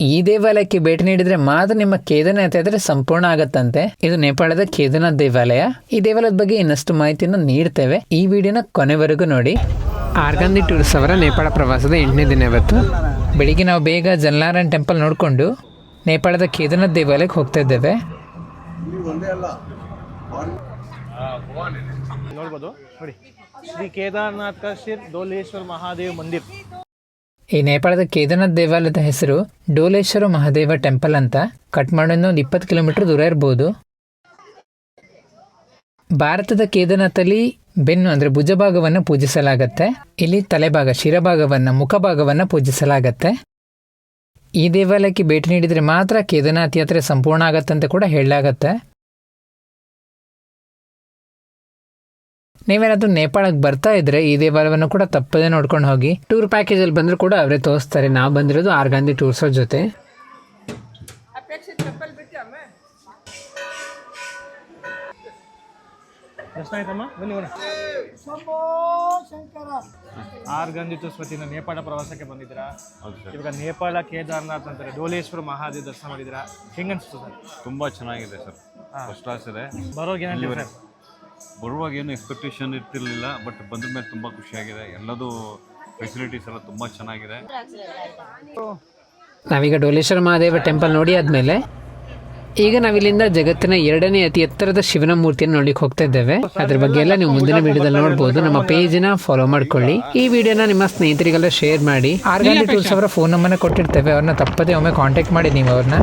ಈ ದೇವಾಲಯಕ್ಕೆ ಭೇಟಿ ನೀಡಿದ್ರೆ ಮಾತ್ರ ನಿಮ್ಮ ಕೇದಾರನಾಥ ಯಾತ್ರೆ ಸಂಪೂರ್ಣ ಆಗತ್ತಂತೆ. ಇದು ನೇಪಾಳದ ಕೇದಾರನಾಥ ದೇವಾಲಯ. ಈ ದೇವಾಲಯದ ಬಗ್ಗೆ ಇನ್ನಷ್ಟು ಮಾಹಿತಿಯನ್ನು ನೀಡ್ತೇವೆ. ಈ ವಿಡಿಯೋನ ಕೊನೆವರೆಗೂ ನೋಡಿ. ಆರ್ಗಾಂದಿ ಟೂರ್ಸ್ ಅವರ ನೇಪಾಳ ಪ್ರವಾಸದ 8ನೇ ದಿನ ಇವತ್ತು. ಬೆಳಿಗ್ಗೆ ನಾವು ಬೇಗ ಜಲನಾರಾಯಣ್ ಟೆಂಪಲ್ ನೋಡಿಕೊಂಡು ನೇಪಾಳದ ಕೇದಾರನಾಥ ದೇವಾಲಯಕ್ಕೆ ಹೋಗ್ತಾ ಇದ್ದೇವೆ. ನೋಡ್ಬೋದು ನೋಡಿ, ಶ್ರೀ ಕೇದಾರನಾಥ ಶಿರ್ ಡೋಲೇಶ್ವರ ಮಹಾದೇವ್ ಮಂದಿರ್. ಈ ನೇಪಾಳದ ಕೇದಾರನಾಥ ದೇವಾಲಯದ ಹೆಸರು ಡೋಲೇಶ್ವರ ಮಹಾದೇವ ಟೆಂಪಲ್ ಅಂತ. ಕಠ್ಮಂಡುವಿಂದ ಒಂದು 20 ಕಿಲೋಮೀಟರ್ ದೂರ ಇರ್ಬೋದು. ಭಾರತದ ಕೇದಾರನಾಥಲ್ಲಿ ಬೆನ್ನು ಅಂದರೆ ಭುಜಭಾಗವನ್ನು ಪೂಜಿಸಲಾಗತ್ತೆ. ಇಲ್ಲಿ ತಲೆಭಾಗ, ಶಿರಭಾಗವನ್ನು, ಮುಖಭಾಗವನ್ನು ಪೂಜಿಸಲಾಗತ್ತೆ. ಈ ದೇವಾಲಯಕ್ಕೆ ಭೇಟಿ ನೀಡಿದರೆ ಮಾತ್ರ ಕೇದಾರನಾಥ ಯಾತ್ರೆ ಸಂಪೂರ್ಣ ಆಗತ್ತಂತ ಕೂಡ ಹೇಳಲಾಗತ್ತೆ. ನೀವೇನಾದ್ರೂ ನೇಪಾಳಕ್ಕೆ ಬರ್ತಾ ಇದ್ರೆ ಈ ದೇವಾಲಯವನ್ನು ಕೂಡ ತಪ್ಪದೇ ನೋಡ್ಕೊಂಡು ಹೋಗಿ. ಟೂರ್ ಪ್ಯಾಕೇಜ್ ಅಲ್ಲಿ ಬಂದರೂ ಕೂಡ ಅವರೇ ತೋರಿಸ್ತಾರೆ. ನಾವು ಬಂದಿರೋದು ಆರ್ಗಾಂದಿ ಟೂರ್ಸ್ ಅವ್ರ ಜೊತೆ. ಆರ್ಗಾಂದಿ ಟೂರ್ಸ್ ವತಿಯಿಂದ ನೇಪಾಳ ಪ್ರವಾಸಕ್ಕೆ ಬಂದಿದ್ದೀರಾ. ಇವಾಗ ನೇಪಾಳ ಕೇದಾರನಾಥ್ ಅಂತಾರೆ, ಡೋಲೇಶ್ವರ ಮಹಾದೇವ್ ದರ್ಶನ ಮಾಡಿದ್ದೀರಾ. ಹೆಂಗ ಅನ್ಸುತ್ತೆ ಸರ್? ತುಂಬ ಚೆನ್ನಾಗಿದೆ ಸರ್, ಫಸ್ಟ್ ಕ್ಲಾಸ್ ಇದೆ. ಬರೋಗೇನಿಲ್ಲ ಸರ್? ಬರುವಾಗ ಏನು ಎಕ್ಸ್ಪೆಕ್ಟೇಷನ್ ಇರ್ತಿರ್ಲಿಲ್ಲ, ಬಟ್ ಬಂದ್ರ ಮೇಲೆ ತುಂಬ ಖುಷಿಯಾಗಿದೆ. ಎಲ್ಲದೂ ಫೆಸಿಲಿಟೀಸ್ ಎಲ್ಲ ತುಂಬ ಚೆನ್ನಾಗಿದೆ. ನಾವೀಗ ಡೋಲೇಶ್ವರ ಮಹಾದೇವ ಟೆಂಪಲ್ ನೋಡಿ ಆದ್ಮೇಲೆ ಈಗ ನಾವಿಲ್ಲಿಂದ ಜಗತ್ತಿನ 2ನೇ ಅತಿ ಎತ್ತರದ ಶಿವನ ಮೂರ್ತಿಯನ್ನು ನೋಡ್ಲಿಕ್ಕೆ ಹೋಗ್ತಾ ಇದ್ದೇವೆ. ಅದ್ರ ಬಗ್ಗೆ ಎಲ್ಲ ನೀವು ಮುಂದಿನ ವಿಡಿಯೋದಲ್ಲಿ ನೋಡಬಹುದು. ನಮ್ಮ ಪೇಜ್ನ ಫಾಲೋ ಮಾಡ್ಕೊಳ್ಳಿ. ಈ ವಿಡಿಯೋನ ನಿಮ್ಮ ಸ್ನೇಹಿತರಿಗೆಲ್ಲ ಶೇರ್ ಮಾಡಿ. ಆರ್ಗಾಂದಿ ಟೂರ್ಸ್ ಅವರ ಫೋನ್ ನಂಬರ್ನ ಕೊಟ್ಟಿರ್ತೇವೆ, ಅವ್ರನ್ನ ತಪ್ಪದೆ ಒಮ್ಮೆ ಕಾಂಟ್ಯಾಕ್ಟ್ ಮಾಡಿ ನೀವು ಅವ್ರನ್ನ.